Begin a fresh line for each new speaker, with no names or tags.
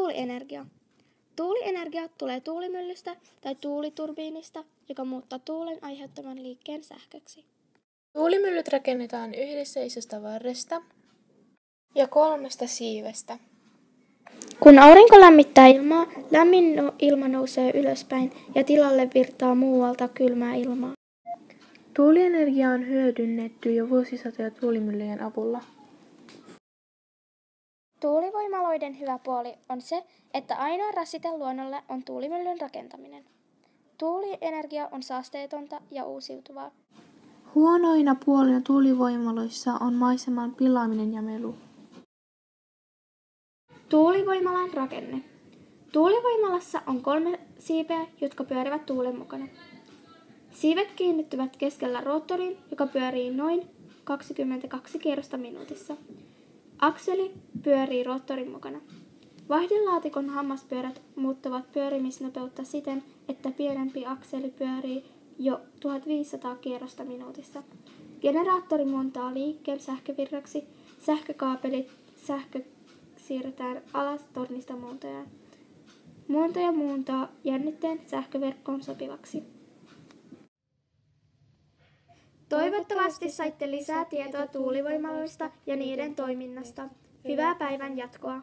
Tuulienergia. Tuulienergia tulee tuulimyllystä tai tuuliturbiinista, joka muuttaa tuulen aiheuttaman liikkeen sähköksi.
Tuulimyllyt rakennetaan yhdessä isosta varresta ja 3 siivestä.
Kun aurinko lämmittää ilmaa, lämmin ilma nousee ylöspäin ja tilalle virtaa muualta kylmää ilmaa.
Tuulienergia on hyödynnetty jo vuosisatoja tuulimyllyjen avulla.
Tuulivoimaloiden hyvä puoli on se, että ainoa rasite luonnolle on tuulimyllyn rakentaminen. Tuulienergia on saasteetonta ja uusiutuvaa.
Huonoina puolina tuulivoimaloissa on maiseman pilaaminen ja melu.
Tuulivoimalan rakenne. Tuulivoimalassa on 3 siipeä, jotka pyörivät tuulen mukana. Siivet kiinnittyvät keskellä roottoriin, joka pyörii noin 22 kierrosta minuutissa. Akseli pyörii roottorin mukana. Vaihdelaatikon hammaspyörät muuttavat pyörimisnopeutta siten, että pienempi akseli pyörii jo 1500 kierrosta minuutissa. Generaattori muuntaa liikkeen sähkövirraksi. Sähkö siirretään alas tornista muuntajaan. Muuntaja muuntaa jännitteen sähköverkkoon sopivaksi. Toivottavasti saitte lisää tietoa tuulivoimaloista ja niiden toiminnasta. Hyvää päivän jatkoa!